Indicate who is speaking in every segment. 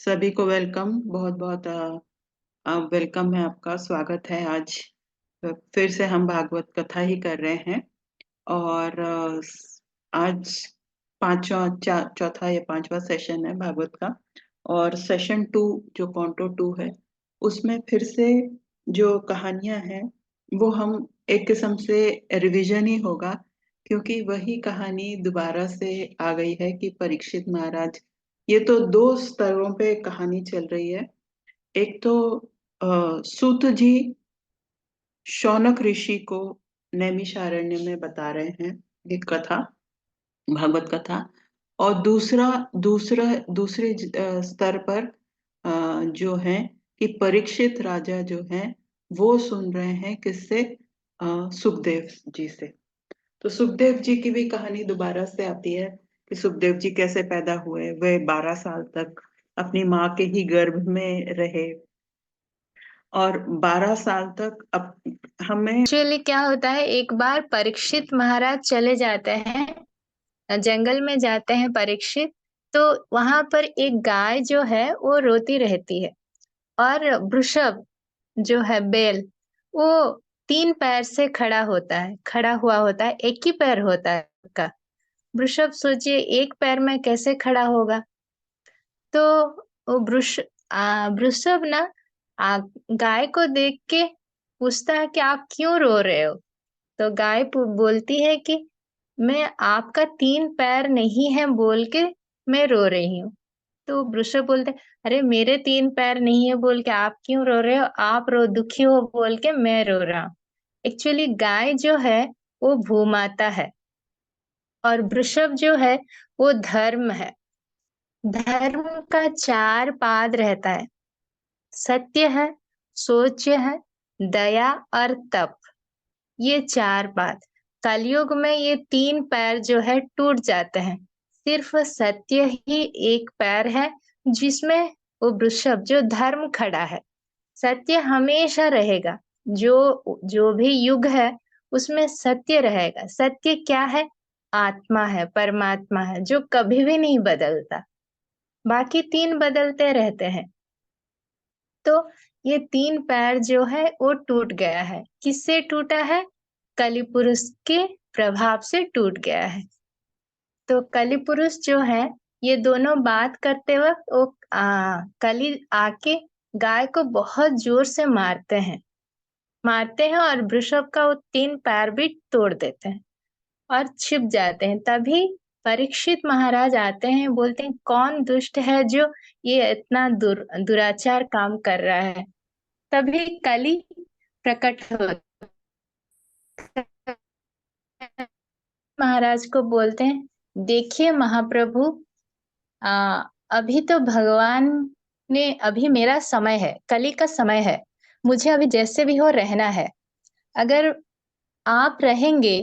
Speaker 1: सभी को वेलकम। बहुत बहुत वेलकम है आपका। स्वागत है। आज फिर से हम भागवत कथा ही कर रहे हैं। और आज चौथा या पांचवा सेशन है भागवत का। और सेशन 2 जो कॉन्टो 2 है, उसमें फिर से जो कहानियां हैं वो हम एक किस्म से रिवीजन ही होगा, क्योंकि वही कहानी दोबारा से आ गई है कि परीक्षित महाराज। ये तो दो स्तरों पे कहानी चल रही है। एक तो सूत जी शौनक ऋषि को नैमिषारण्य में बता रहे हैं एक कथा, भागवत कथा। और दूसरा दूसरा दूसरे स्तर पर जो है कि परीक्षित राजा जो हैं वो सुन रहे हैं किससे? सुखदेव जी से। तो सुखदेव जी की भी कहानी दोबारा से आती है कि सुखदेव जी कैसे पैदा हुए। वे 12 साल तक अपनी माँ के ही गर्भ में रहे और 12 साल तक हमें।
Speaker 2: एक्चुअली क्या होता है, एक बार परीक्षित महाराज चले जाते हैं, जंगल में जाते हैं परीक्षित। तो वहां पर एक गाय जो है वो रोती रहती है, और वृषभ जो है बैल, वो 3 पैर से खड़ा हुआ होता है, एक ही पैर होता है उसका। वृषभ सोचिए एक पैर में कैसे खड़ा होगा। तो वो वृषभ ना आ, गाय को देख के पूछता है कि आप क्यों रो रहे हो। तो गाय बोलती है कि मैं आपका 3 पैर नहीं है बोल के मैं रो रही हूँ। तो वृषभ बोलते, अरे मेरे 3 पैर नहीं है बोल के आप क्यों रो रहे हो, आप रो दुखी हो बोल के मैं रो रहा हूँ। एक्चुअली गाय जो है वो भूमाता है, और वृषभ जो है वो धर्म है। धर्म का 4 पाद रहता है, सत्य है, शौच है, दया और तप। ये 4 बात। कलयुग में ये 3 पैर जो है टूट जाते हैं। सिर्फ सत्य ही एक पैर है, जिसमें वो वृषभ जो धर्म खड़ा है। सत्य हमेशा रहेगा। जो जो भी युग है उसमें सत्य रहेगा। सत्य क्या है? आत्मा है, परमात्मा है, जो कभी भी नहीं बदलता। बाकी 3 बदलते रहते हैं। तो ये 3 पैर जो है वो टूट गया है। किससे टूटा है? कलि पुरुष के प्रभाव से टूट गया है। तो कलि पुरुष जो है, ये दोनों बात करते वक्त वो कलि आके गाय को बहुत जोर से मारते हैं और वृषभ का वो 3 पैर भी तोड़ देते हैं और छिप जाते हैं। तभी परीक्षित महाराज आते हैं, बोलते हैं कौन दुष्ट है जो ये इतना दुराचार काम कर रहा है। तभी कली प्रकट होता है। महाराज को बोलते हैं, देखिए महाप्रभु, आ, अभी तो भगवान ने, अभी मेरा समय है, कली का समय है। मुझे अभी जैसे भी हो रहना है। अगर आप रहेंगे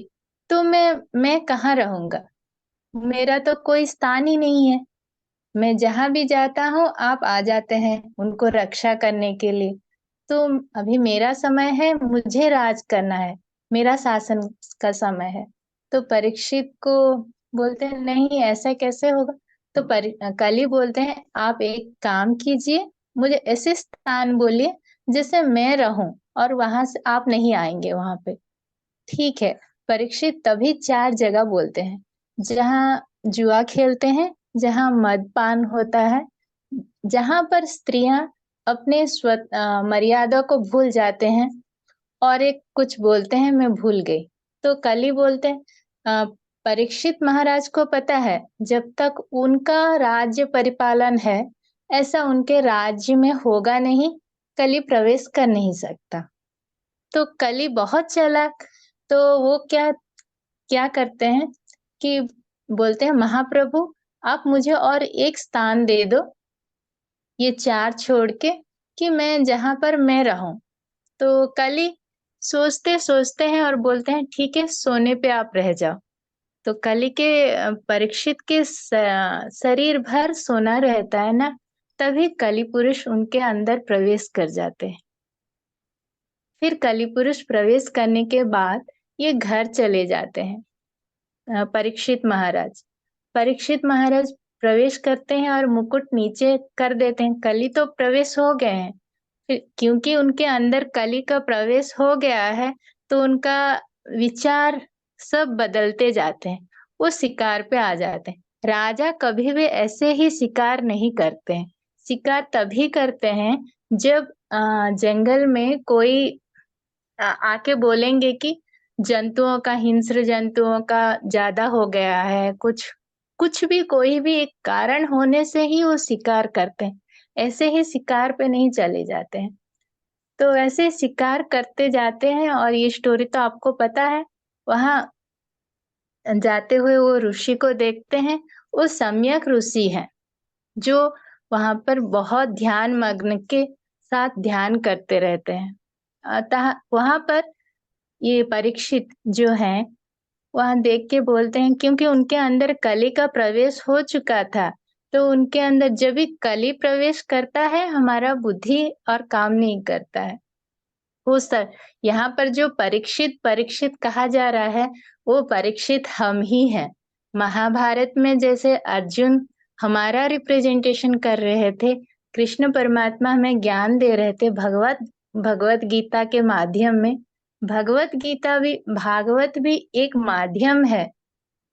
Speaker 2: तो मैं कहाँ रहूंगा? मेरा तो कोई स्थान ही नहीं है। मैं जहां भी जाता हूँ आप आ जाते हैं उनको रक्षा करने के लिए। तो अभी मेरा समय है, मुझे राज करना है, मेरा शासन का समय है। तो परीक्षित को बोलते हैं नहीं, ऐसा कैसे होगा। तो कली बोलते हैं, आप एक काम कीजिए, मुझे ऐसे स्थान बोलिए जैसे मैं रहूं, और वहां से आप नहीं आएंगे वहां पे। ठीक है। परीक्षित तभी 4 जगह बोलते हैं, जहाँ जुआ खेलते हैं, जहाँ मदपान होता है, जहाँ पर स्त्रियां अपने मर्यादा को भूल जाते हैं, और एक कुछ बोलते हैं मैं भूल गई। तो कली बोलते हैं, अ, परीक्षित महाराज को पता है जब तक उनका राज्य परिपालन है, ऐसा उनके राज्य में होगा नहीं, कली प्रवेश कर नहीं सकता। तो कली बहुत चालाक। तो वो क्या क्या करते हैं कि बोलते हैं, महाप्रभु आप मुझे और एक स्थान दे दो, ये 4 छोड़ के, कि मैं जहां पर मैं रहूं। तो कली सोचते सोचते हैं और बोलते हैं ठीक है, सोने पे आप रह जाओ। तो कली के परीक्षित के शरीर भर सोना रहता है ना, तभी कली पुरुष उनके अंदर प्रवेश कर जाते हैं। फिर कली पुरुष प्रवेश करने के बाद ये घर चले जाते हैं। परीक्षित महाराज प्रवेश करते हैं और मुकुट नीचे कर देते हैं। कली तो प्रवेश हो गए हैं, फिर क्योंकि उनके अंदर कली का प्रवेश हो गया है, तो उनका विचार सब बदलते जाते हैं। वो शिकार पे आ जाते हैं। राजा कभी भी ऐसे ही शिकार नहीं करते हैं। शिकार तभी करते हैं जब जंगल में कोई आके बोलेंगे कि जंतुओं का, हिंस्र जंतुओं का ज़्यादा हो गया है, कुछ कुछ भी कोई भी एक कारण होने से ही वो शिकार करते हैं। ऐसे ही शिकार पे नहीं चले जाते हैं। तो ऐसे शिकार करते जाते हैं और ये स्टोरी तो आपको पता है। वहाँ जाते हुए वो ऋषि को देखते हैं, वो सम्यक ऋषि हैं, जो वहाँ पर बहुत ध्यान मग्न के साथ ध्यान करते रहते हैं। अतः वहाँ पर ये परीक्षित जो हैं, वहाँ देख के बोलते हैं, क्योंकि उनके अंदर कली का प्रवेश हो चुका था, तो उनके अंदर जब भी कली प्रवेश करता है, हमारा बुद्धि और काम नहीं करता है। वो सर यहाँ पर जो परीक्षित परीक्षित कहा जा रहा है, वो परीक्षित हम ही हैं। महाभारत में जैसे अर्जुन हमारा रिप्रेजेंटेशन कर रहे थे, कृष्ण परमात्मा हमें ज्ञान दे रहे थे भगवत गीता के माध्यम में। भागवत भी एक माध्यम है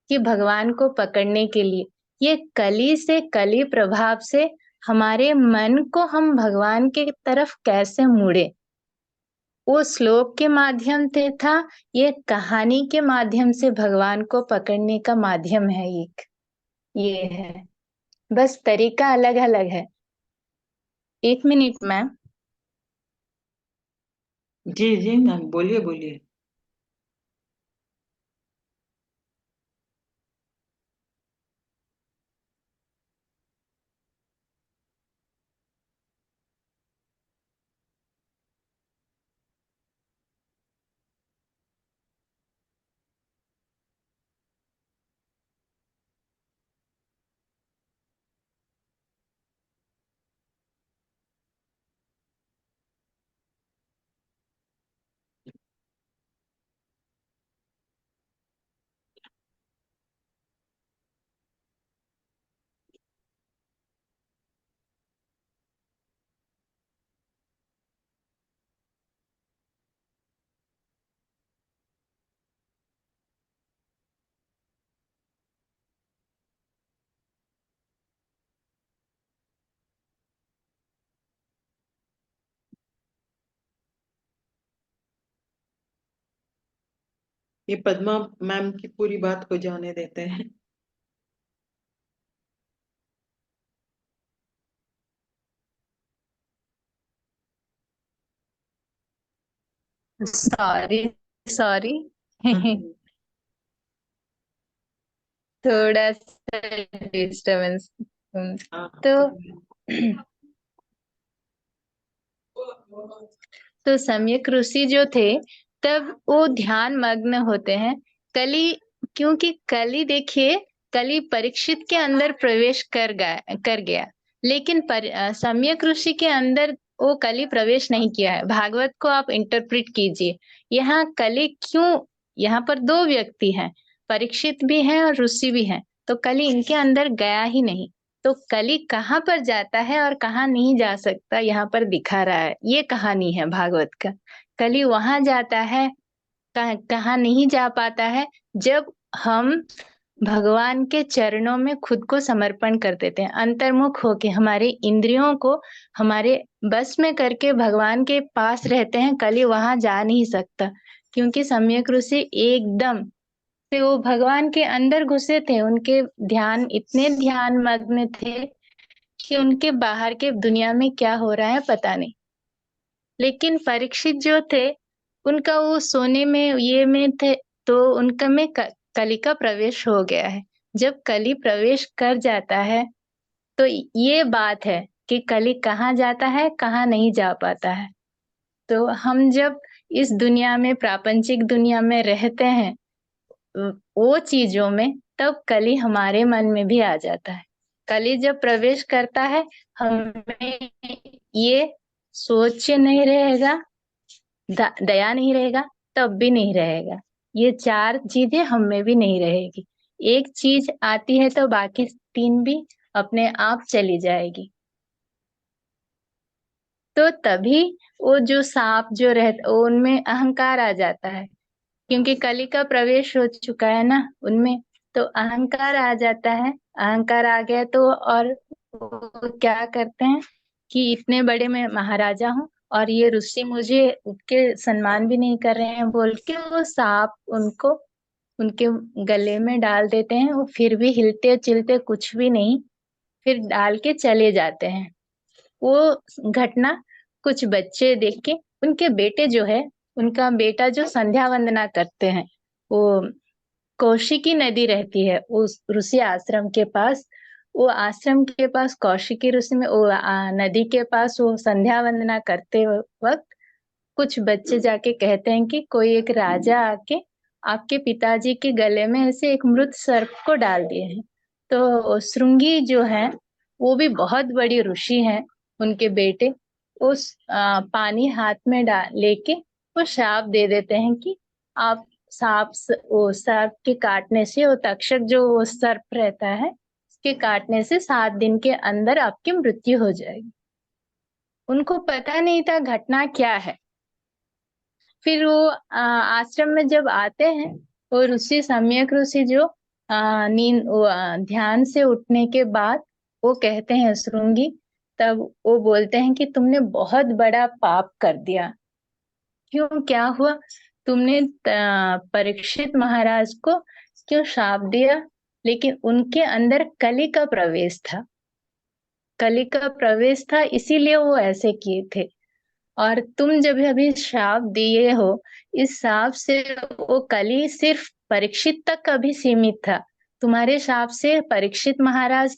Speaker 2: कि भगवान को पकड़ने के लिए। ये कली प्रभाव से हमारे मन को हम भगवान के तरफ कैसे मुड़े, वो श्लोक के माध्यम से था, ये कहानी के माध्यम से भगवान को पकड़ने का माध्यम है एक, ये है। बस तरीका अलग-अलग है। 1 मिनट मैम।
Speaker 1: जी जी मैम, बोलिए बोलिए। ये पद्मा मैम की पूरी बात को जाने देते हैं।
Speaker 2: Sorry, sorry.
Speaker 1: हम्म,
Speaker 2: थोड़ा सा डिस्टरबेंस।
Speaker 1: हाँ
Speaker 2: तो
Speaker 1: कोई
Speaker 2: तो सम्यक ऋषि जो थे, तब वो ध्यान मग्न होते हैं। कली, क्योंकि कली देखिए, कली परीक्षित के अंदर प्रवेश कर गया, लेकिन सम्यक ऋषि के अंदर वो कली प्रवेश नहीं किया है। भागवत को आप इंटरप्रेट कीजिए। यहाँ कली क्यों, यहाँ पर दो व्यक्ति हैं, परीक्षित भी हैं और ऋषि भी हैं, तो कली इनके अंदर गया ही नहीं। तो कली कहाँ पर जाता है और कहाँ नहीं जा सकता, यहाँ पर दिखा रहा है। ये कहानी है भागवत का। कली वहां जाता है, कहाँ नहीं जा पाता है, जब हम भगवान के चरणों में खुद को समर्पण कर देते हैं, अंतर्मुख होके हमारे इंद्रियों को हमारे बस में करके भगवान के पास रहते हैं। कली वहां जा नहीं सकता, क्योंकि सम्यक ऋषि एकदम से वो भगवान के अंदर घुसे थे। उनके ध्यान, इतने ध्यान मग्न थे कि उनके बाहर के दुनिया में क्या हो रहा है पता नहीं। लेकिन परीक्षित जो थे, उनका वो सोने में ये में थे, तो उनका में कली का प्रवेश हो गया है। जब कली प्रवेश कर जाता है, तो ये बात है कि कली कहाँ जाता है, कहाँ नहीं जा पाता है। तो हम जब इस दुनिया में, प्रापंचिक दुनिया में रहते हैं, वो चीजों में, तब कली हमारे मन में भी आ जाता है। कली जब प्रवेश करता है, हमें ये सोच नहीं रहेगा, दया नहीं रहेगा, तब भी नहीं रहेगा। ये चार चीजें हम में भी नहीं रहेगी। एक चीज आती है तो बाकी तीन भी अपने आप चली जाएगी। तो तभी वो जो सांप जो रहता उनमें अहंकार आ जाता है, क्योंकि कली का प्रवेश हो चुका है ना उनमें, तो अहंकार आ जाता है। अहंकार आ गया तो और वो क्या करते हैं कि इतने बड़े मैं महाराजा हूँ और ये ऋषि मुझे उनके सम्मान भी नहीं कर रहे हैं बोल के वो सांप उनको उनके गले में डाल देते हैं। वो फिर भी हिलते चिलते कुछ भी नहीं, फिर डाल के चले जाते हैं। वो घटना कुछ बच्चे देख के, उनके बेटे जो है, उनका बेटा जो संध्या वंदना करते हैं, वो कौशिकी नदी रहती है उस ऋषि आश्रम के पास। वो आश्रम के पास कौशिकी ऋषि में वो नदी के पास वो संध्या वंदना करते वक्त कुछ बच्चे जाके कहते हैं कि कोई एक राजा आके आपके पिताजी के गले में ऐसे एक मृत सर्प को डाल दिए हैं। तो श्रृंगी जो है वो भी बहुत बड़ी ऋषि हैं, उनके बेटे उस पानी हाथ में डाल लेके वो शाप दे देते हैं कि आप वो सर्प के काटने से, वो तक्षक जो वो सर्प रहता है उसके काटने से 7 दिन के अंदर आपकी मृत्यु हो जाएगी। उनको पता नहीं था घटना क्या है। फिर वो आश्रम में जब आते हैं, वो ऋषि सम्यक ऋषि जो ध्यान से उठने के बाद वो कहते हैं श्रृंगी, तब वो बोलते हैं कि तुमने बहुत बड़ा पाप कर दिया। क्यों, क्या हुआ? तुमने परीक्षित महाराज को क्यों शाप दिया? लेकिन उनके अंदर कली का प्रवेश था, कली का प्रवेश था, इसीलिए वो ऐसे किए थे। और तुम जब अभी श्राप दिए हो, इस श्राप से वो कली सिर्फ परीक्षित तक अभी सीमित था। तुम्हारे श्राप से परीक्षित महाराज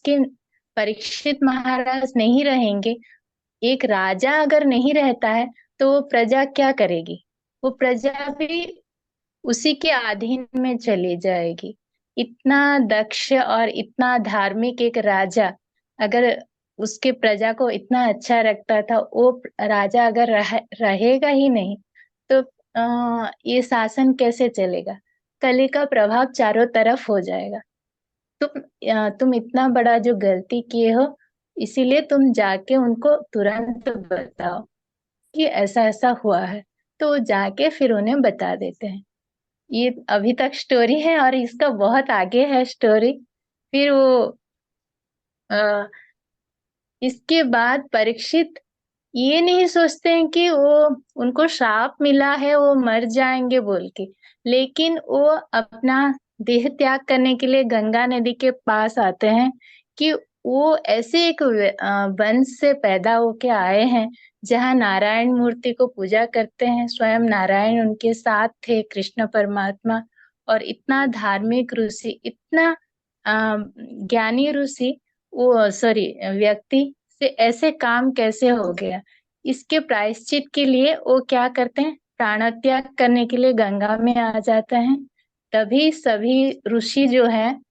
Speaker 2: नहीं रहेंगे। एक राजा अगर नहीं रहता है तो वो प्रजा क्या करेगी? वो प्रजा भी उसी के अधीन में चली जाएगी। इतना दक्ष और इतना धार्मिक एक राजा अगर उसके प्रजा को इतना अच्छा रखता था, वो राजा अगर रहेगा ही नहीं तो ये शासन कैसे चलेगा? कली का प्रभाव चारों तरफ हो जाएगा। तुम इतना बड़ा जो गलती किए हो, इसीलिए तुम जाके उनको तुरंत बताओ कि ऐसा ऐसा हुआ है। तो वो जाके फिर उन्हें बता देते हैं। ये अभी तक स्टोरी है और इसका बहुत आगे है स्टोरी। फिर वो अ, इसके बाद परीक्षित ये नहीं सोचते हैं कि वो उनको श्राप मिला है वो मर जाएंगे बोल के, लेकिन वो अपना देह त्याग करने के लिए गंगा नदी के पास आते हैं कि वो ऐसे एक वंश से पैदा होके आए हैं जहाँ नारायण मूर्ति को पूजा करते हैं। स्वयं नारायण उनके साथ थे, कृष्ण परमात्मा। और इतना धार्मिक ऋषि, इतना ज्ञानी ऋषि, वो सॉरी व्यक्ति से ऐसे काम कैसे हो गया? इसके प्रायश्चित के लिए वो क्या करते हैं, प्राण त्याग करने के लिए गंगा में आ जाते हैं। तभी सभी ऋषि जो है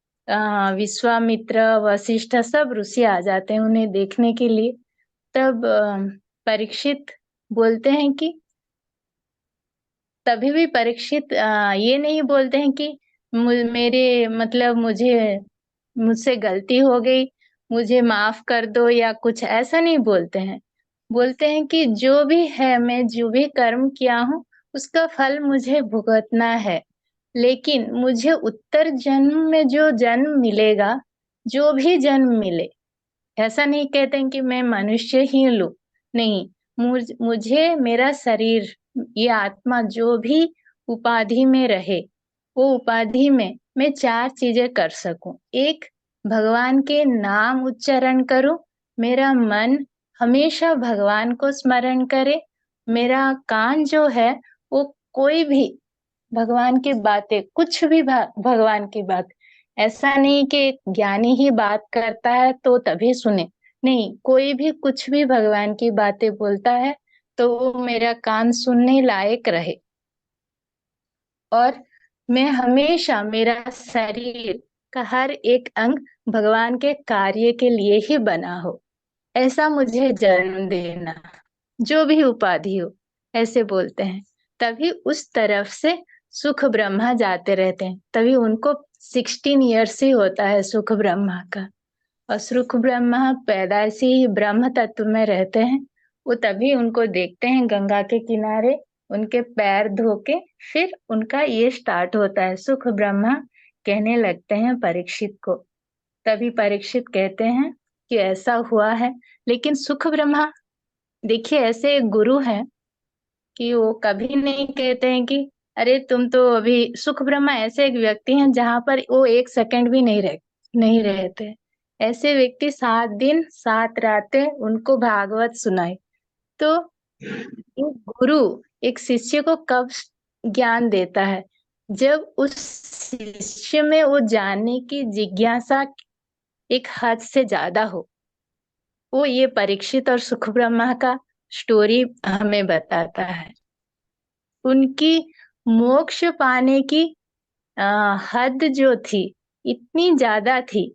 Speaker 2: विश्वामित्र वशिष्ठ सब ऋषि आ जाते हैं उन्हें देखने के लिए। तब परीक्षित बोलते हैं कि तभी भी परीक्षित ये नहीं बोलते हैं कि मेरे मतलब मुझसे गलती हो गई, मुझे माफ कर दो या कुछ ऐसा नहीं बोलते हैं। बोलते हैं कि जो भी है, मैं जो भी कर्म किया हूँ उसका फल मुझे भुगतना है। लेकिन मुझे उत्तर जन्म में जो जन्म मिलेगा, जो भी जन्म मिले, ऐसा नहीं कहते हैं कि मैं मनुष्य ही लूं। नहीं, मुझे मेरा शरीर, ये आत्मा जो भी उपाधि में रहे, वो उपाधि में मैं 4 चीजें कर सकूं। एक, भगवान के नाम उच्चारण करूं, मेरा मन हमेशा भगवान को स्मरण करे, मेरा कान जो है वो कोई भी भगवान की बातें, कुछ भी भगवान की बात, ऐसा नहीं कि ज्ञानी ही बात करता है तो तभी सुने। नहीं, कोई भी कुछ भी भगवान की बातें बोलता है तो वो मेरा कान सुनने लायक रहे। और मैं हमेशा मेरा शरीर का हर एक अंग भगवान के कार्य के लिए ही बना हो, ऐसा मुझे जन्म देना, जो भी उपाधि हो, ऐसे बोलते हैं। तभी उस तरफ से सुख ब्रह्मा जाते रहते हैं, तभी उनको 16 ईयर्स ही होता है सुख ब्रह्मा का। और सुख ब्रह्मा पैदाइशी ही ब्रह्म तत्व में रहते हैं। वो तभी उनको देखते हैं गंगा के किनारे, उनके पैर धो के, फिर उनका ये स्टार्ट होता है। सुख ब्रह्मा कहने लगते हैं परीक्षित को। तभी परीक्षित कहते हैं कि ऐसा हुआ है। लेकिन सुख ब्रह्मा, देखिए, ऐसे एक गुरु हैं कि वो कभी नहीं कहते हैं कि अरे तुम तो अभी, सुख ब्रह्मा ऐसे एक व्यक्ति हैं जहां पर वो एक सेकंड भी नहीं रहते। ऐसे व्यक्ति 7 दिन 7 रातें उनको भागवत सुनाए। तो एक गुरु एक शिष्य को कब ज्ञान देता है? जब उस शिष्य में वो जानने की जिज्ञासा एक हद से ज्यादा हो। वो ये परीक्षित और सुख ब्रह्मा का स्टोरी हमें बताता है। उनकी मोक्ष पाने की हद जो थी, इतनी ज्यादा थी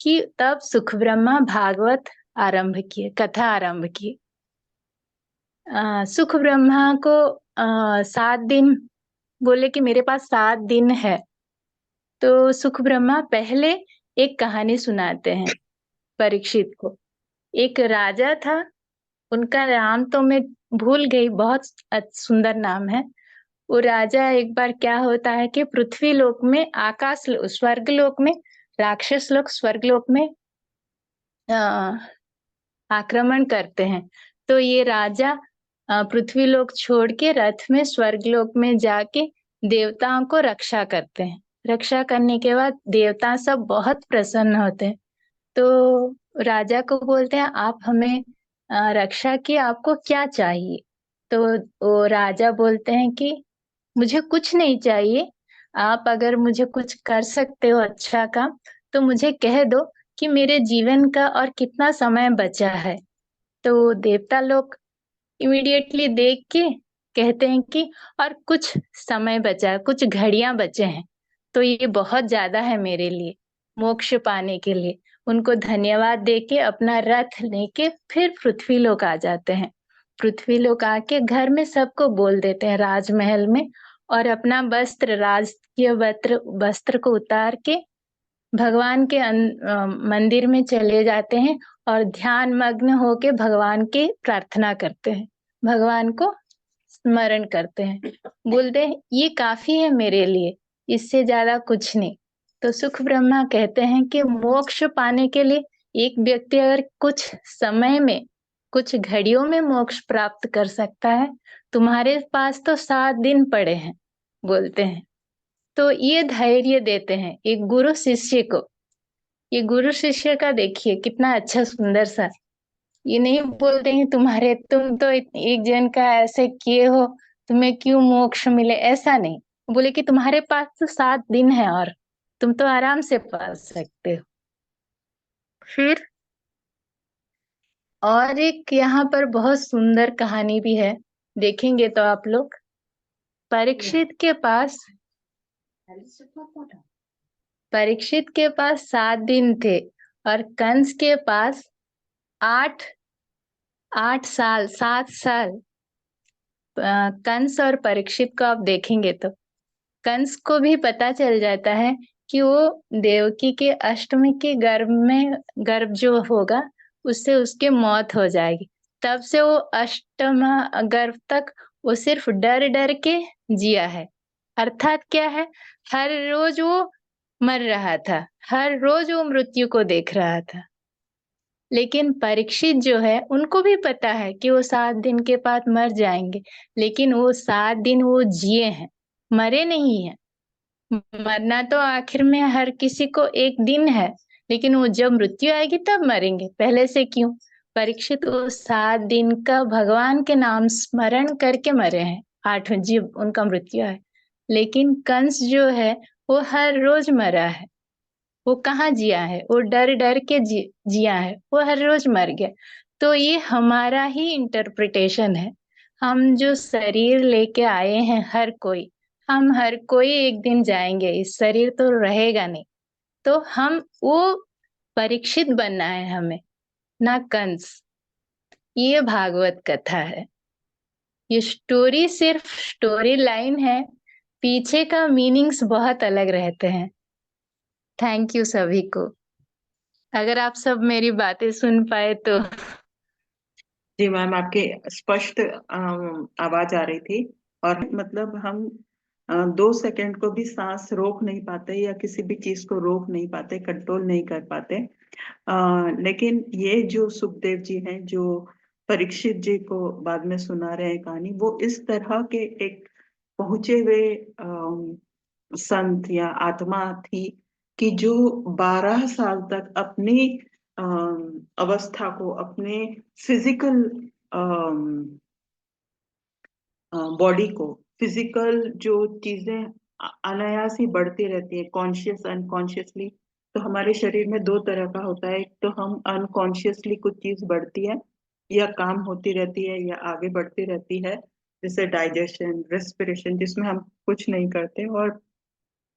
Speaker 2: कि तब सुख ब्रह्मा भागवत आरंभ किए, कथा आरंभ की। सुख ब्रह्मा को 7 दिन बोले कि मेरे पास 7 दिन है। तो सुख ब्रह्मा पहले एक कहानी सुनाते हैं परीक्षित को। एक राजा था, उनका नाम तो मैं भूल गई, बहुत सुंदर नाम है। वो राजा, एक बार क्या होता है कि पृथ्वी लोक में, स्वर्ग लोक में, राक्षस लोग स्वर्ग लोक में आक्रमण करते हैं। तो ये राजा पृथ्वी लोक छोड़ के रथ में स्वर्ग लोक में जाके देवताओं को रक्षा करते हैं। रक्षा करने के बाद देवता सब बहुत प्रसन्न होते हैं। तो राजा को बोलते हैं, आप हमें रक्षा की, आपको क्या चाहिए? तो वो राजा बोलते हैं कि मुझे कुछ नहीं चाहिए। आप अगर मुझे कुछ कर सकते हो अच्छा काम, तो मुझे कह दो कि मेरे जीवन का और कितना समय बचा है। तो देवता लोग इमीडिएटली देख के कहते हैं कि और कुछ समय बचा है, कुछ घड़ियां बचे हैं, तो ये बहुत ज्यादा है मेरे लिए मोक्ष पाने के लिए। उनको धन्यवाद देके अपना रथ लेके फिर पृथ्वी लोक आ जाते हैं। पृथ्वी लोक आके घर में सबको बोल देते हैं, राजमहल में, और अपना वस्त्र, राजकीय वस्त्र को उतार के भगवान के मंदिर में चले जाते हैं और ध्यान मग्न होके भगवान की प्रार्थना करते हैं, भगवान को स्मरण करते हैं। बोलते हैं ये काफी है मेरे लिए, इससे ज्यादा कुछ नहीं। तो सुख ब्रह्मा कहते हैं कि मोक्ष पाने के लिए एक व्यक्ति अगर कुछ समय में, कुछ घड़ियों में मोक्ष प्राप्त कर सकता है, तुम्हारे पास तो 7 दिन पड़े हैं, बोलते हैं। तो ये धैर्य देते हैं एक गुरु शिष्य को। ये गुरु शिष्य का देखिए कितना अच्छा सुंदर सा। ये नहीं बोलते हैं तुम तो एक जन का ऐसे किए हो, तुम्हें क्यों मोक्ष मिले, ऐसा नहीं। बोले कि तुम्हारे पास तो 7 दिन है और तुम तो आराम से पा सकते हो। फिर और एक यहाँ पर बहुत सुंदर कहानी भी है, देखेंगे तो आप लोग। परीक्षित के पास परीक्षित के पास 7 दिन थे और कंस के पास 8 8 साल, 7 साल। कंस और परीक्षित को आप देखेंगे तो कंस को भी पता चल जाता है कि वो देवकी के अष्टमी के गर्भ जो होगा, उससे उसकी मौत हो जाएगी। तब से वो अष्टम गर्भ तक वो सिर्फ डर डर के जिया है। अर्थात क्या है, हर रोज वो मर रहा था, हर रोज वो मृत्यु को देख रहा था। लेकिन परीक्षित जो है, उनको भी पता है कि वो 7 दिन के बाद मर जाएंगे, लेकिन वो 7 दिन वो जिए हैं, मरे नहीं है। मरना तो आखिर में हर किसी को एक दिन है, लेकिन वो जब मृत्यु आएगी तब मरेंगे, पहले से क्यों? परीक्षित वो 7 दिन का भगवान के नाम स्मरण करके मरे हैं, 8 जीव उनका मृत्यु है। लेकिन कंस जो है, वो हर रोज मरा है। वो कहाँ जिया है? वो डर डर के जिया है, वो हर रोज मर गया। तो ये हमारा ही इंटरप्रिटेशन है। हम जो शरीर लेके आए हैं, हम हर कोई एक दिन जाएंगे, इस शरीर तो रहेगा नहीं। तो हम वो परीक्षित बनना है हमें, ना कंस। ये भागवत कथा है। ये स्टोरी सिर्फ स्टोरी लाइन है, पीछे का मीनिंग्स बहुत अलग रहते हैं। थैंक यू सभी को। अगर आप सब मेरी बातें सुन पाए तो।
Speaker 1: जी मैम, आपकी स्पष्ट आवाज आ रही थी। और मतलब हम 2 सेकंड को भी सांस रोक नहीं पाते या किसी भी चीज को रोक नहीं पाते, कंट्रोल नहीं कर पाते। लेकिन ये जो सुखदेव जी हैं, जो परीक्षित जी को बाद में सुना रहे हैं कहानी, वो इस तरह के एक पहुंचे हुए संत या आत्मा थी कि जो 12 साल तक अपनी अवस्था को, अपने फिजिकल बॉडी को, फिजिकल जो चीजें अनायास ही बढ़ती रहती है, कॉन्शियस अनकॉन्शियसली। तो हमारे शरीर में दो तरह का होता है, एक तो हम अनकॉन्शियसली कुछ चीज बढ़ती है या काम होती रहती है या आगे बढ़ती रहती है, जैसे डाइजेशन, रेस्पिरेशन, जिसमें हम कुछ नहीं करते। और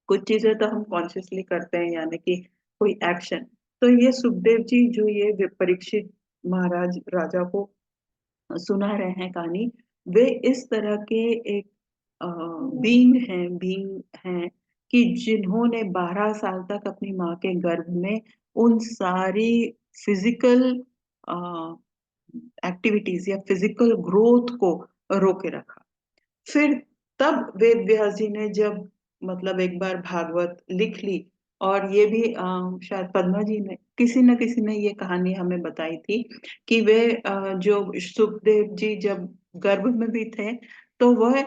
Speaker 1: कुछ चीजें तो हम कॉन्शियसली करते हैं, यानी कि कोई एक्शन। तो ये सुखदेव जी जो ये परीक्षित महाराज राजा को सुना रहे हैं कहानी, वे इस तरह के एक बीइंग हैं कि जिन्होंने 12 साल तक अपनी माँ के गर्भ में उन सारी फिजिकल एक्टिविटीज या फिजिकल ग्रोथ को रोके रखा। फिर तब वेद व्यास जी ने जब मतलब एक बार भागवत लिख ली, और ये भी शायद पद्मा जी ने, किसी न किसी ने ये कहानी हमें बताई थी कि वे जो सुखदेव जी जब गर्भ में भी थे, तो वह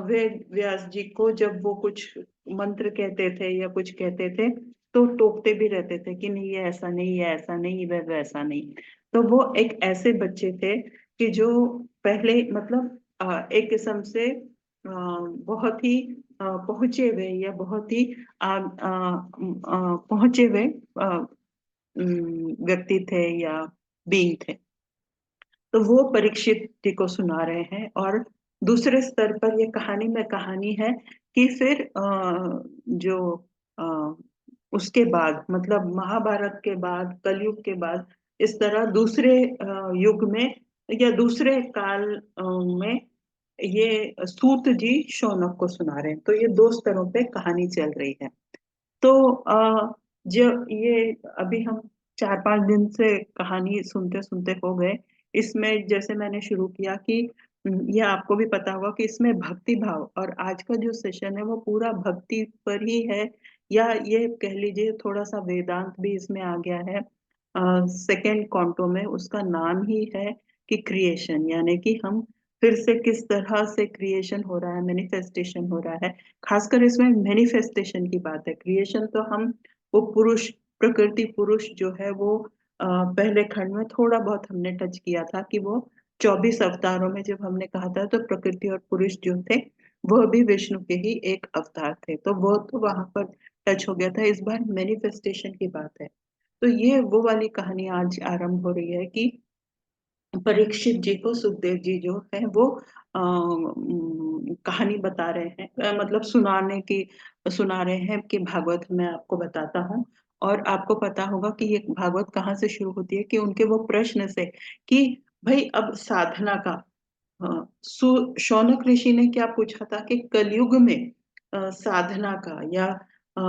Speaker 1: वेद व्यास जी को जब वो कुछ मंत्र कहते थे या कुछ कहते थे, तो टोकते भी रहते थे कि नहीं, ये ऐसा नहीं, ये ऐसा नहीं, वह वैसा नहीं। तो वो एक ऐसे बच्चे थे कि जो पहले मतलब एक किस्म से बहुत ही पहुंचे हुए या बहुत ही पहुंचे हुए व्यक्ति थे या बीइंग थे। तो वो परीक्षित जी को सुना रहे हैं। और दूसरे स्तर पर ये कहानी में कहानी है कि फिर जो अ, उसके बाद मतलब महाभारत के बाद, कलयुग के बाद, इस तरह दूसरे युग में या दूसरे काल में ये सूत जी शौनक को सुना रहे हैं। तो ये दो स्तरों पे कहानी चल रही है। तो जो ये अभी हम 4-5 दिन से कहानी सुनते सुनते हो गए। इसमें जैसे मैंने शुरू किया कि ये आपको भी पता होगा कि इसमें भक्ति भाव, और आज का जो सेशन है वो पूरा भक्ति पर ही है, या ये कह लीजिए थोड़ा सा वेदांत भी इसमें आ गया है। सेकंड कॉन्टो में उसका नाम ही है कि क्रिएशन, यानी कि हम फिर से किस तरह से क्रिएशन हो रहा है, मैनिफेस्टेशन हो रहा है। खासकर इसमें मैनिफेस्टेशन की बात है। क्रिएशन तो हम वो पुरुष, प्रकृति पुरुष जो है वो पहले खंड में थोड़ा बहुत हमने टच किया था कि वो 24 अवतारों में जब हमने कहा था, तो प्रकृति और पुरुष जो थे वह भी विष्णु के ही एक अवतार थे, तो वो तो वहां पर टच हो गया था। इस बार मैनिफेस्टेशन की बात है। तो ये वो वाली कहानी आज आरंभ हो रही है कि परीक्षित जी को सुखदेव जी जो है वो कहानी बता रहे हैं, मतलब सुना रहे हैं कि भागवत मैं आपको बताता हूँ। और आपको पता होगा कि ये भागवत कहाँ से शुरू होती है, कि उनके वो प्रश्न से कि भाई अब साधना का, शौनक ऋषि ने क्या पूछा था कि कलयुग में साधना का या अ,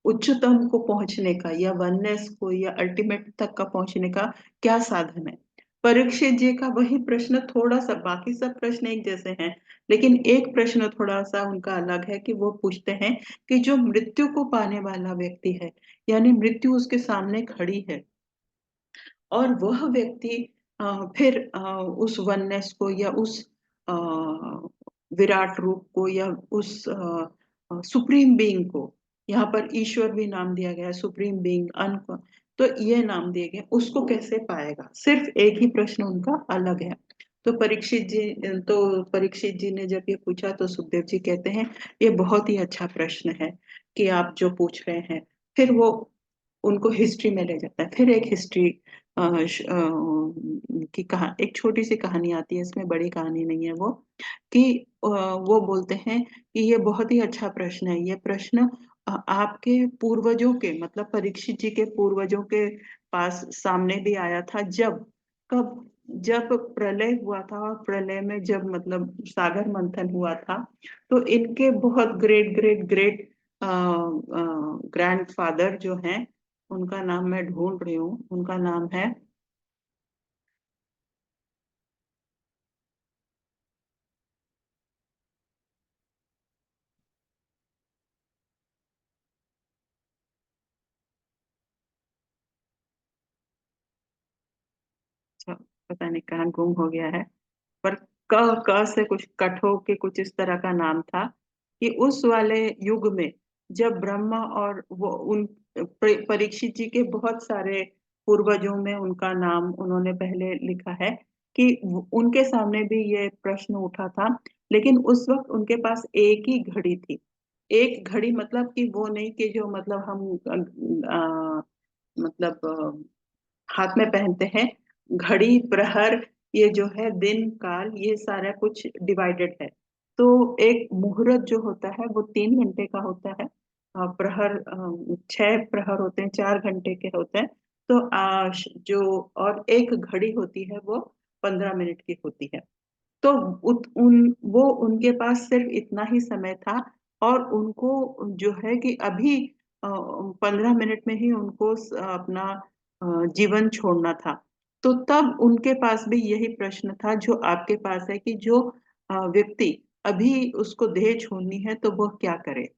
Speaker 1: उच्चतम को पहुंचने का या वननेस को या अल्टीमेट तक का पहुंचने का क्या साधन है। परीक्षित जी का वही प्रश्न, थोड़ा सा बाकी सब प्रश्न एक जैसे हैं, लेकिन एक प्रश्न थोड़ा सा उनका अलग है कि वो पूछते हैं कि जो मृत्यु को पाने वाला व्यक्ति है, यानी मृत्यु उसके सामने खड़ी है, और वह व्यक्ति फिर उस वननेस को या उस अ, विराट रूप को या उस सुप्रीम बीइंग को, यहाँ पर ईश्वर भी नाम दिया गया है, सुप्रीम बीइंग, अन, तो ये नाम दिए गए, उसको कैसे पाएगा। सिर्फ एक ही प्रश्न उनका अलग है। तो परीक्षित जी ने जब ये पूछा, तो सुखदेव जी कहते हैं ये बहुत ही अच्छा प्रश्न है कि आप जो पूछ रहे हैं। फिर वो उनको हिस्ट्री में ले जाता है। फिर एक हिस्ट्री की कहा एक छोटी सी कहानी आती है, इसमें बड़ी कहानी नहीं है वो, कि वो बोलते हैं कि ये बहुत ही अच्छा प्रश्न है। ये प्रश्न आपके पूर्वजों के, मतलब परीक्षित जी के पूर्वजों के पास सामने भी आया था। कब जब प्रलय हुआ था, और प्रलय में जब मतलब सागर मंथन हुआ था, तो इनके बहुत ग्रेट ग्रेट ग्रेट ग्रैंडफादर जो हैं, उनका नाम मैं ढूंढ रही हूँ। उनका नाम है, अच्छा, पता नहीं कहाँ गुम हो गया है, पर क से कुछ कठो के कुछ इस तरह का नाम था, कि उस वाले युग में जब ब्रह्मा और वो उन परीक्षित जी के बहुत सारे पूर्वजों में उनका नाम उन्होंने पहले लिखा है, कि उनके सामने भी ये प्रश्न उठा था। लेकिन उस वक्त उनके पास एक ही घड़ी थी। एक घड़ी मतलब कि वो नहीं कि जो मतलब हम मतलब हाथ में पहनते हैं। घड़ी, प्रहर, ये जो है दिन काल, ये सारा कुछ डिवाइडेड है। तो एक मुहूर्त जो होता है वो 3 घंटे का होता है। प्रहर 6 प्रहर होते हैं, 4 घंटे के होते हैं। तो जो और एक घड़ी होती है वो 15 मिनट की होती है। तो वो उनके पास सिर्फ इतना ही समय था, और उनको जो है कि अभी 15 मिनट में ही उनको अपना जीवन छोड़ना था। तो तब उनके पास भी यही प्रश्न था जो आपके पास है, कि जो व्यक्ति अभी उसको देह छोड़नी है तो वह क्या करे।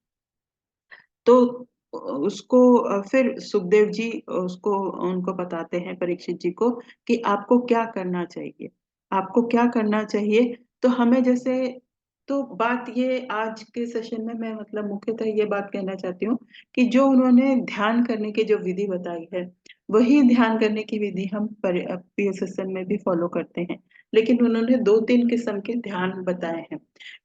Speaker 1: तो उसको फिर सुखदेव जी उसको उनको बताते हैं, परीक्षित जी को, कि आपको क्या करना चाहिए। आपको क्या करना चाहिए, तो हमें जैसे, तो बात ये आज के सेशन में मैं मतलब मुख्यतः ये बात कहना चाहती हूँ, कि जो उन्होंने ध्यान करने की जो विधि बताई है, वही ध्यान करने की विधि हम पीएसएसएम में भी फॉलो करते हैं। लेकिन उन्होंने 2-3 किस्म के ध्यान बताए हैं।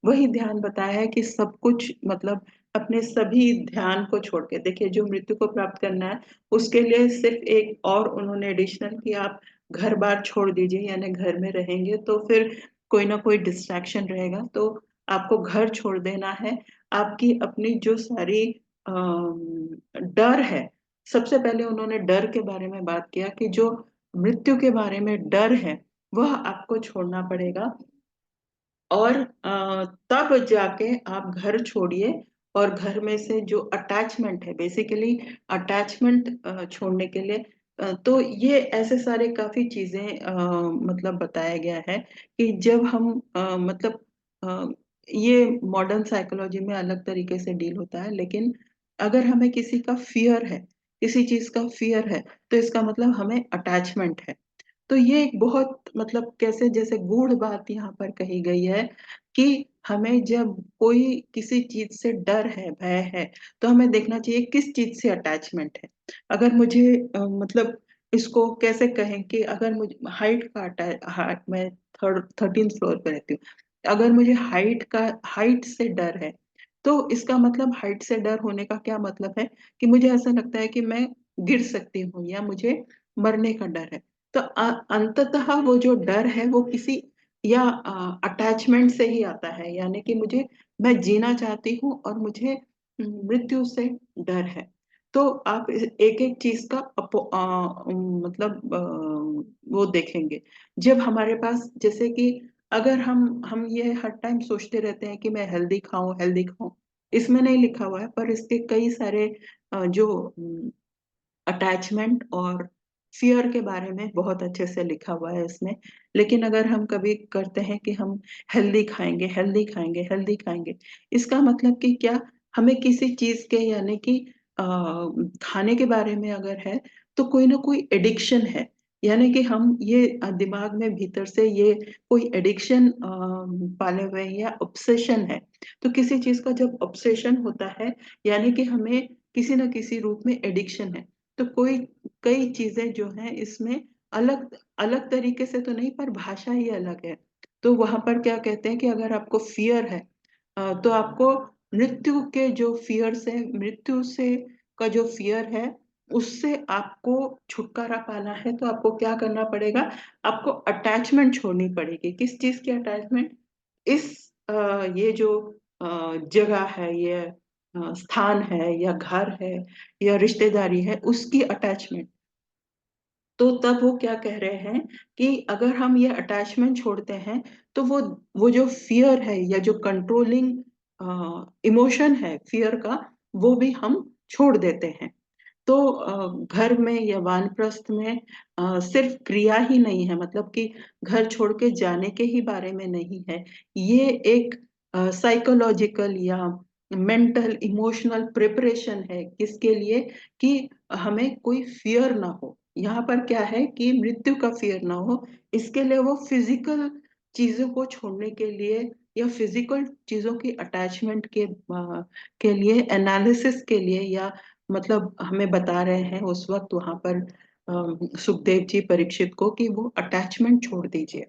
Speaker 1: वही ध्यान बताया है कि सब कुछ मतलब अपने सभी ध्यान को छोड़ के देखिए, जो मृत्यु को प्राप्त करना है उसके लिए सिर्फ एक और उन्होंने एडिशनल, कि आप घर बार छोड़ दीजिए, यानी घर में रहेंगे तो फिर कोई ना कोई डिस्ट्रैक्शन रहेगा, तो आपको घर छोड़ देना है। आपकी अपनी जो सारी डर है, सबसे पहले उन्होंने डर के बारे में बात किया, कि जो मृत्यु के बारे में डर है वह आपको छोड़ना पड़ेगा। और तब जाके आप घर छोड़िए, और घर में से जो अटैचमेंट है, बेसिकली अटैचमेंट छोड़ने के लिए तो ये ऐसे सारे काफी चीजें मतलब बताया गया है, कि जब हम मतलब अ, ये मॉडर्न साइकोलॉजी में अलग तरीके से डील होता है, लेकिन अगर हमें किसी का फियर है, किसी चीज का फियर है, तो इसका मतलब हमें अटैचमेंट है। तो ये एक बहुत मतलब कैसे जैसे गूढ़ बात यहाँ पर कही गई है, कि हमें जब कोई किसी चीज से डर है, भय है, तो हमें देखना चाहिए किस चीज से अटैचमेंट है। अगर मुझे मतलब इसको कैसे कहें, कि अगर मुझे हाइट का मैं 13th फ्लोर पे रहती हूँ। अगर मुझे हाइट से डर है, तो इसका मतलब हाइट से डर होने का क्या मतलब है, कि मुझे ऐसा लगता है कि मैं गिर सकती हूँ, या मुझे मरने का डर है। तो अंततः वो जो डर है वो किसी या अटैचमेंट से ही आता है, यानी कि मैं जीना चाहती हूँ और मुझे मृत्यु से डर है। तो आप एक एक चीज का मतलब वो देखेंगे। जब हमारे पास जैसे कि अगर हम ये हर टाइम सोचते रहते हैं कि मैं हेल्दी खाऊं, हेल्दी खाऊं, इसमें नहीं लिखा हुआ है, पर इसके कई सारे जो अटैचमेंट और फियर के बारे में बहुत अच्छे से लिखा हुआ है इसमें। लेकिन अगर हम कभी करते हैं कि हम हेल्दी खाएंगे, हेल्दी खाएंगे, हेल्दी खाएंगे, इसका मतलब कि क्या, हमें किसी चीज के यानी कि अ, खाने के बारे में अगर है, तो कोई ना कोई एडिक्शन है, यानी कि हम ये दिमाग में भीतर से ये कोई एडिक्शन पाले हुए हैं, या ऑब्सेशन है। तो किसी चीज का जब ऑब्सेशन होता है, यानी कि हमें किसी न किसी रूप में एडिक्शन है। तो कोई कई चीजें जो हैं इसमें अलग अलग तरीके से तो नहीं, पर भाषा ही अलग है। तो वहां पर क्या कहते हैं, कि अगर आपको फियर है, तो आपको मृत्यु के जो फियर से, मृत्यु से का जो फियर है, उससे आपको छुटकारा पाना है, तो आपको क्या करना पड़ेगा, आपको अटैचमेंट छोड़नी पड़ेगी। किस चीज की अटैचमेंट? इस ये जो जगह है, ये स्थान है, या घर है, या रिश्तेदारी है, उसकी अटैचमेंट। तो तब वो क्या कह रहे हैं, कि अगर हम ये अटैचमेंट छोड़ते हैं, तो वो जो फियर है, या जो कंट्रोलिंग इमोशन है फियर का, वो भी हम छोड़ देते हैं। तो घर में या वानप्रस्थ में सिर्फ क्रिया ही नहीं है, मतलब कि घर छोड़ के जाने के ही बारे में नहीं है। ये एक साइकोलॉजिकल या मेंटल इमोशनल प्रिपरेशन है, किसके लिए? कि हमें कोई फियर ना हो। यहाँ पर क्या है कि मृत्यु का फियर ना हो, इसके लिए वो फिजिकल चीजों को छोड़ने के लिए या फिजिकल चीजों की अटैचमेंट के लिए, एनालिसिस के लिए, या मतलब हमें बता रहे हैं उस वक्त वहां पर सुखदेव जी परीक्षित को कि वो अटैचमेंट छोड़ दीजिए,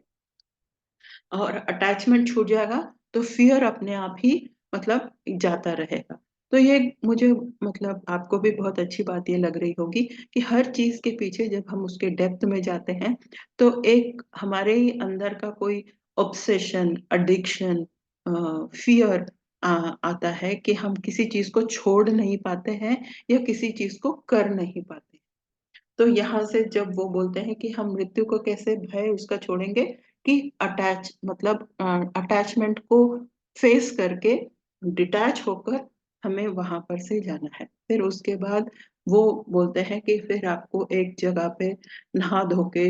Speaker 1: और अटैचमेंट छूट जाएगा तो फियर अपने आप ही मतलब जाता रहेगा। तो ये मुझे मतलब आपको भी बहुत अच्छी बात ये लग रही होगी कि हर चीज के पीछे जब हम उसके डेप्थ में जाते हैं तो एक हमारे ही अंदर का कोई ऑब्सेशन, एडिक्शन, फियर आता है कि हम किसी चीज को छोड़ नहीं पाते हैं या किसी चीज को कर नहीं पाते। तो यहाँ से जब वो बोलते हैं कि हम मृत्यु को कैसे भय उसका छोड़ेंगे, कि अटैच मतलब अटैचमेंट को फेस करके डिटैच होकर हमें वहां पर से जाना है। फिर उसके बाद वो बोलते हैं कि फिर आपको एक जगह पे नहा धो के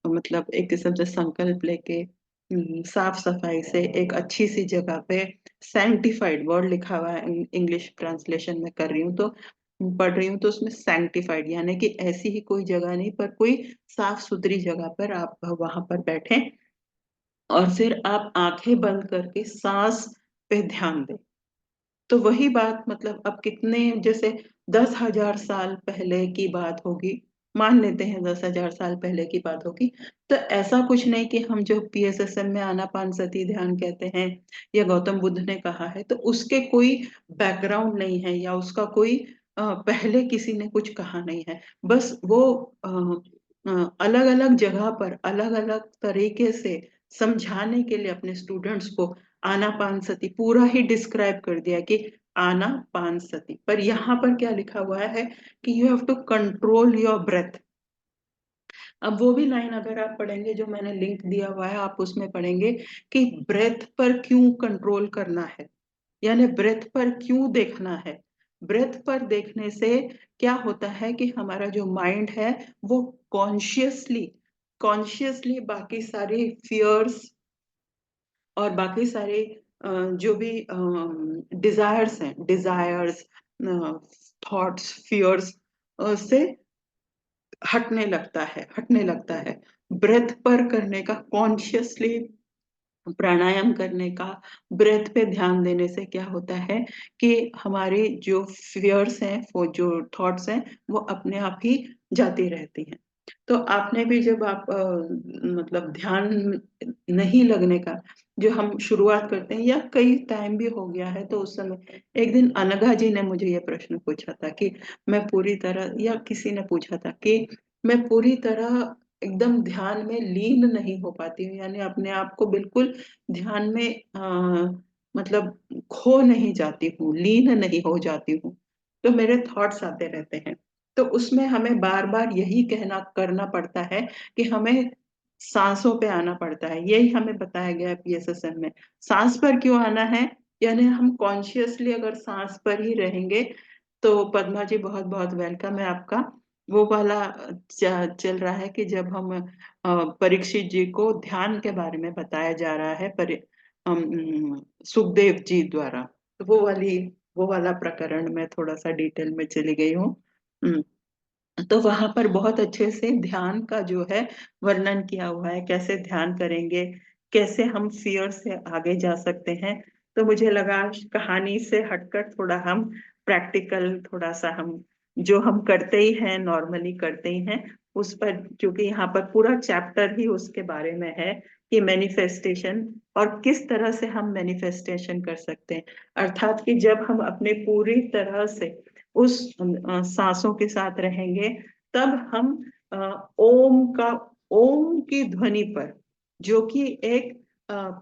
Speaker 1: मतलब एक किस्म से संकल्प लेके साफ सफाई से एक अच्छी सी जगह पे, सैंक्टिफाइड वर्ड लिखा हुआ है, इंग्लिश ट्रांसलेशन में कर रही हूँ तो पढ़ रही हूँ, तो उसमें सैंक्टिफाइड यानी कि ऐसी ही कोई जगह नहीं, पर कोई साफ सुथरी जगह पर आप वहां पर बैठे और फिर आप आंखें बंद करके सांस पे ध्यान दें। तो वही बात, मतलब अब कितने, जैसे 10,000 साल पहले की बात होगी, मान लेते हैं 10,000 साल पहले की बात होगी, तो ऐसा कुछ नहीं कि हम जो पीएसएसएम में आनापानसती ध्यान कहते हैं या गौतम बुद्ध ने कहा है, तो उसके कोई बैकग्राउंड नहीं है या उसका कोई पहले किसी ने कुछ कहा नहीं है। बस वो अलग अलग जगह पर अलग अलग तरीके से समझाने के लिए अपने स्टूडेंट्स को आनापानसती पूरा ही डिस्क्राइब कर दिया कि आनापानसती, पर यहाँ पर क्या लिखा हुआ है कि you have to control your breath. अब वो भी लाइन अगर आप पढ़ेंगे जो मैंने लिंक दिया हुआ है, आप उसमें पढ़ेंगे कि ब्रेथ पर क्यों कंट्रोल करना है, यानी ब्रेथ पर क्यों देखना है। ब्रेथ पर देखने से क्या होता है कि हमारा जो माइंड है वो कॉन्शियसली कॉन्शियसली बाकी सारी फियर्स और बाकी सारे जो भी डिजायर्स हैं, डिजायर्स, थॉट्स, फियर्स से हटने लगता है। ब्रेथ पर करने का, कॉन्शियसली प्राणायाम करने का, ब्रेथ पे ध्यान देने से क्या होता है कि हमारी जो फियर्स हैं, वो जो थॉट्स हैं, वो अपने आप ही जाती रहती हैं। तो आपने भी जब आप मतलब ध्यान नहीं लगने का जो हम शुरुआत करते हैं, या कई टाइम भी हो गया है, तो उस समय एक दिन अनघा जी ने मुझे ये प्रश्न पूछा था कि मैं पूरी तरह, या किसी ने पूछा था कि मैं पूरी तरह एकदम ध्यान में लीन नहीं हो पाती हूँ, यानी अपने आप को बिल्कुल ध्यान में मतलब खो नहीं जाती हूँ, लीन नहीं हो जाती हूँ, तो मेरे थॉट्स आते रहते हैं। तो उसमें हमें बार बार यही कहना करना पड़ता है कि हमें सांसों पे आना पड़ता है। यही हमें बताया गया है पीएसएसएम में। सांस पर क्यों आना है, यानी हम कॉन्शियसली अगर सांस पर ही रहेंगे, तो पद्मा जी बहुत बहुत वेलकम है आपका। वो वाला चल रहा है कि जब हम परीक्षित जी को ध्यान के बारे में बताया जा रहा है सुखदेव जी द्वारा, तो वो वाला प्रकरण में थोड़ा सा डिटेल में चली गई हूँ। तो वहां पर बहुत अच्छे से ध्यान का जो है वर्णन किया हुआ है, कैसे ध्यान करेंगे, कैसे हम फियर से आगे जा सकते हैं। तो मुझे लगा कहानी से हटकर थोड़ा हम प्रैक्टिकल, थोड़ा सा हम जो हम करते ही हैं, नॉर्मली करते ही हैं, उस पर, क्योंकि यहाँ पर पूरा चैप्टर ही उसके बारे में है कि मैनिफेस्टेशन और किस तरह से हम मैनिफेस्टेशन कर सकते हैं। अर्थात कि जब हम अपने पूरी तरह से उस सांसों के साथ रहेंगे, तब हम ओम की ध्वनि पर, जो कि एक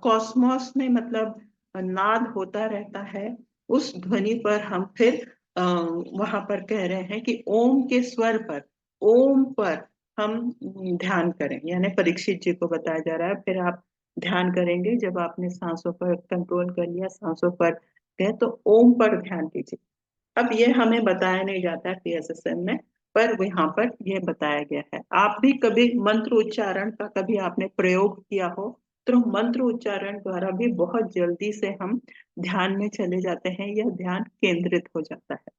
Speaker 1: कॉस्मोस में मतलब नाद होता रहता है, उस ध्वनि पर हम फिर वहां पर कह रहे हैं कि ओम के स्वर पर, ओम पर हम ध्यान करें, यानी परीक्षित जी को बताया जा रहा है फिर आप ध्यान करेंगे। जब आपने सांसों पर कंट्रोल कर लिया, सांसों पर गए, तो ओम पर ध्यान कीजिए। अब ये हमें बताया नहीं जाता है पीएसएसएम में, पर यहाँ पर ये बताया गया है। आप भी कभी मंत्र उच्चारण का कभी आपने प्रयोग किया हो, तो मंत्र उच्चारण द्वारा भी बहुत जल्दी से हम ध्यान में चले जाते हैं या ध्यान केंद्रित हो जाता है।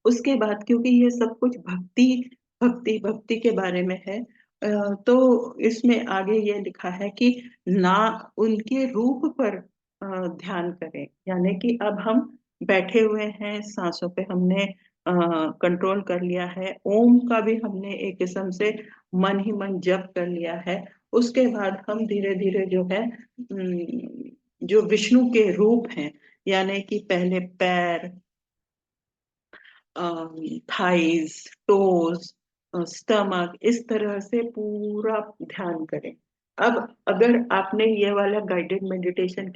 Speaker 1: उसके बाद क्योंकि ये सब कुछ भक्ति भक्ति भक्ति के बारे में है, तो इसमें आगे ये लिखा है कि ना उनके रूप पर ध्यान करें। यानी कि अब हम बैठे हुए हैं, सांसों पे हमने कंट्रोल कर लिया है, ओम का भी हमने एक किस्म से मन ही मन जप कर लिया है। उसके बाद हम धीरे धीरे जो है जो विष्णु के रूप हैं, यानी कि पहले पैर, थाइज, टोज, स्टमक, इस तरह से पूरा ध्यान करें। अब अगर आपने ये वाला गाइडेड मेडिटेशन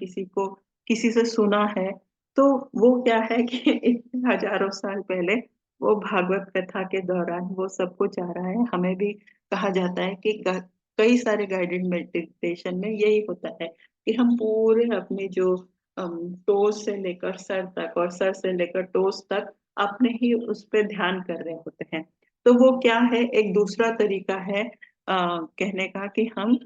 Speaker 1: किसी से सुना है, तो वो क्या है कि इतने हजारों साल पहले वो भागवत कथा के दौरान वो सब कुछ आ रहा है। हमें भी कहा जाता है कि कई सारे गाइडेड मेडिटेशन में यही होता है कि हम पूरे अपने जो टोज से लेकर सर तक और सर से लेकर टोज तक अपने ही उस पर ध्यान कर रहे होते हैं। तो वो क्या है, एक दूसरा तरीका है कहने का कि हम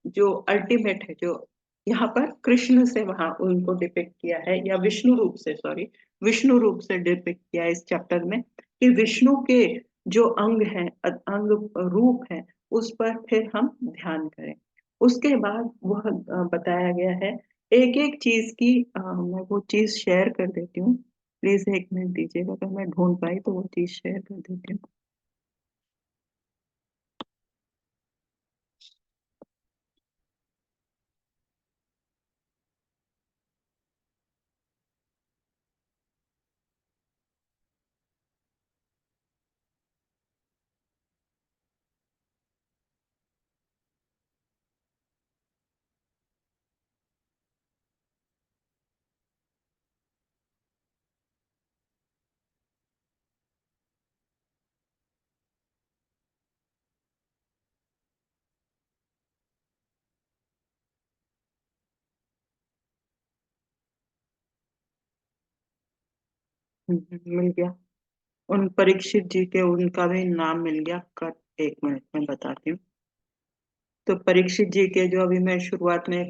Speaker 1: जो अल्टीमेट है, जो यहाँ पर कृष्ण से वहां उनको डिपिक्ट किया है, या विष्णु रूप से, सॉरी, विष्णु रूप से डिपिक्ट किया है इस चैप्टर में, कि विष्णु के जो अंग हैं, अंग रूप है, उस पर फिर हम ध्यान करें। उसके बाद वह बताया गया है एक एक चीज की। मैं वो चीज शेयर कर देती हूँ। प्लीज एक मिनट दीजिएगा, अगर मैं ढूंढ पाई तो वो चीज शेयर कर देती हूँ। मिल गया। उन परीक्षित जी के उनका भी नाम मिल गया। कर, एक मिनट में बताती हूँ। तो परीक्षित जी के जो अभी मैं शुरुआत में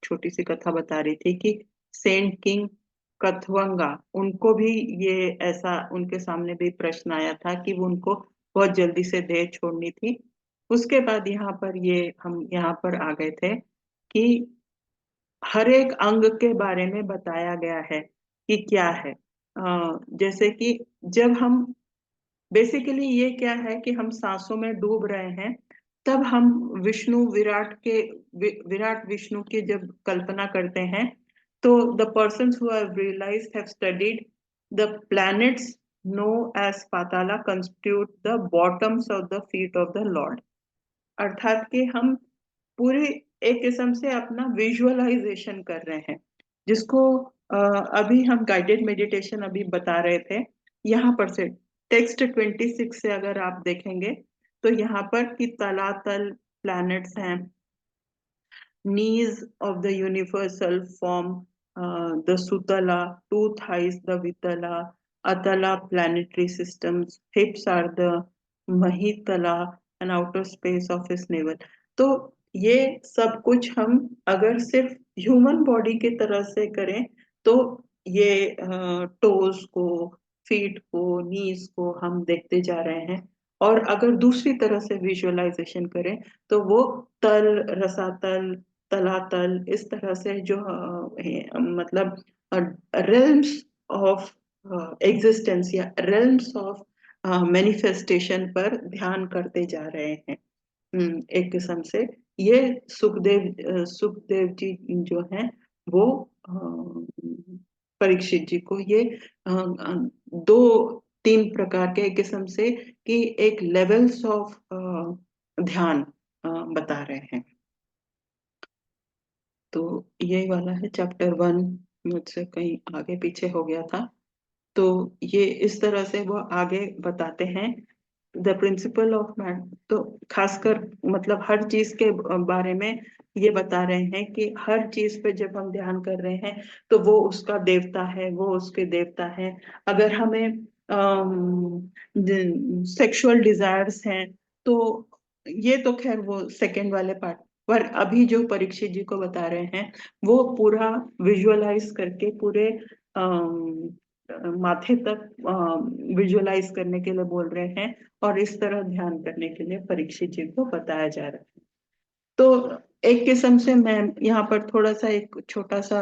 Speaker 1: छोटी सी कथा बता रही थी कि सेंट किंग कथवंगा, उनको भी ये ऐसा उनके सामने भी प्रश्न आया था कि वो उनको बहुत जल्दी से देह छोड़नी थी। उसके बाद यहाँ पर ये हम यहाँ पर आ गए थे कि हर एक अंग के बारे में बताया गया है कि क्या है। जैसे कि जब हम बेसिकली ये क्या है कि हम सांसों में डूब रहे हैं, तब हम विराट विष्णु की जब कल्पना करते हैं, तो the persons who have realised have studied the planets know as Patala constitute the bottoms of the feet of the lord. अर्थात कि हम पूरी एक किस्म से अपना विजुअलाइजेशन कर रहे हैं, जिसको अभी हम गाइडेड मेडिटेशन अभी बता रहे थे। यहाँ पर से टेक्स्ट 26 से अगर आप देखेंगे, तो यहाँ पर कि तलातल प्लैनेट्स हैं, knees of the universal form, the Sutala, two thighs, the Vitala, Atala planetary systems, hips are the Mahitala, and outer space of his navel. तो ये सब कुछ हम अगर सिर्फ ह्यूमन बॉडी के तरह से करें, तो ये टोज को, फीट को, नीज को हम देखते जा रहे हैं। और अगर दूसरी तरह से विजुअलाइजेशन करें, तो वो तल, रसातल, तलातल, इस तरह से जो मतलब रेल्म्स ऑफ एग्जिस्टेंस या रेल्म्स ऑफ मैनिफेस्टेशन पर ध्यान करते जा रहे हैं। एक किस्म से ये सुखदेव जी जो हैं, वो परीक्षित जी को ये दो तीन प्रकार के एक किस्म से कि एक लेवल्स ऑफ ध्यान बता रहे हैं। तो यही वाला है चैप्टर 1। मुझसे कहीं आगे पीछे हो गया था। तो ये इस तरह से वो आगे बताते हैं द प्रिंसिपल ऑफ मैन। तो खासकर मतलब हर चीज के बारे में ये बता रहे हैं कि हर चीज पे जब हम ध्यान कर रहे हैं तो वो उसका देवता है, वो उसके देवता है। अगर हमें सेक्सुअल डिजायर्स हैं तो ये तो खैर वो सेकंड वाले पार्ट, पर अभी जो परीक्षित जी को बता रहे हैं वो पूरा विजुअलाइज करके पूरे अम, माथे तक विजुअलाइज करने के लिए बोल रहे हैं, और इस तरह ध्यान करने के लिए परीक्षित जी को बताया जा रहा है। तो एक किस्म से मैं यहाँ पर थोड़ा सा एक छोटा सा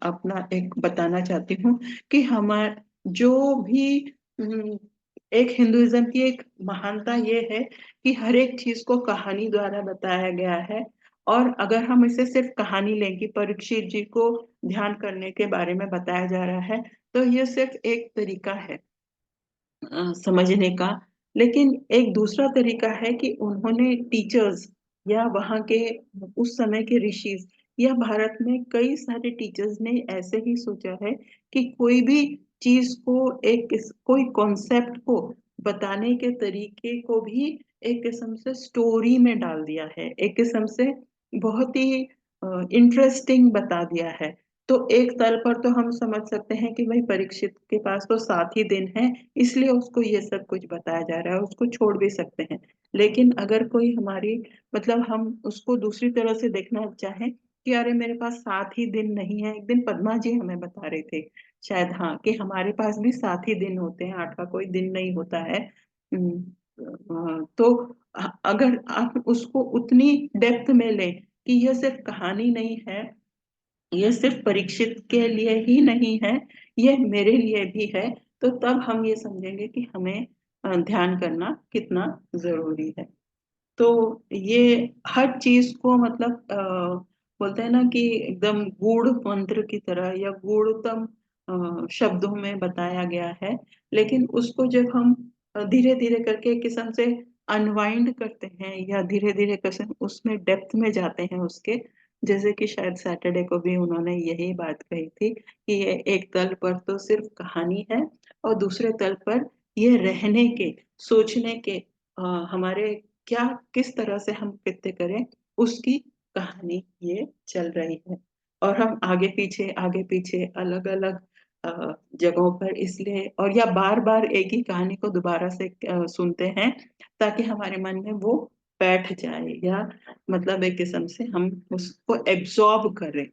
Speaker 1: अपना एक बताना चाहती हूँ कि हमारे जो भी एक हिंदुइज्म की एक महानता ये है कि हर एक चीज को कहानी द्वारा बताया गया है। और अगर हम इसे सिर्फ कहानी लें कि परीक्षित जी को ध्यान करने के बारे में बताया जा रहा है, तो ये सिर्फ एक तरीका है समझने का। लेकिन एक दूसरा तरीका है कि उन्होंने टीचर्स या वहाँ के उस समय के ऋषिज या भारत में कई सारे टीचर्स ने ऐसे ही सोचा है कि कोई भी चीज को कोई कॉन्सेप्ट को बताने के तरीके को भी एक किस्म से स्टोरी में डाल दिया है, एक किस्म से बहुत ही इंटरेस्टिंग बता दिया है। तो एक तल पर तो हम समझ सकते हैं कि भाई परीक्षित के पास तो 7 ही दिन है, इसलिए उसको ये सब कुछ बताया जा रहा है, उसको छोड़ भी सकते हैं। लेकिन अगर कोई हमारी मतलब हम उसको दूसरी तरह से देखना चाहें कि अरे मेरे पास 7 ही दिन नहीं है, एक दिन पद्मा जी हमें बता रहे थे शायद, हाँ, कि हमारे पास भी 7 ही दिन होते हैं, 8 का कोई दिन नहीं होता है। तो अगर आप उसको उतनी डेप्थ में लें कि यह सिर्फ कहानी नहीं है, ये सिर्फ परीक्षित के लिए ही नहीं है, ये मेरे लिए भी है, तो तब हम ये समझेंगे कि हमें ध्यान करना कितना जरूरी है। तो ये हर चीज को मतलब बोलते हैं ना कि एकदम गूढ़ मंत्र की तरह या गूढ़तम शब्दों में बताया गया है। लेकिन उसको जब हम धीरे धीरे करके एक किस्म से अनवाइंड करते हैं या धीरे धीरे कसम उसमें डेप्थ में जाते हैं उसके, जैसे कि शायद सैटरडे को भी उन्होंने यही बात कही थी कि ये एक तल पर तो सिर्फ कहानी है और दूसरे तल पर ये रहने के, सोचने के, हमारे क्या किस तरह से हम कृत्य करें उसकी कहानी ये चल रही है। और हम आगे पीछे अलग अलग जगहों पर इसलिए और या बार बार एक ही कहानी को दोबारा से सुनते हैं ताकि हमारे मन में वो बैठ जाए, या मतलब एक किस्म से हम उसको एब्जॉर्ब करें।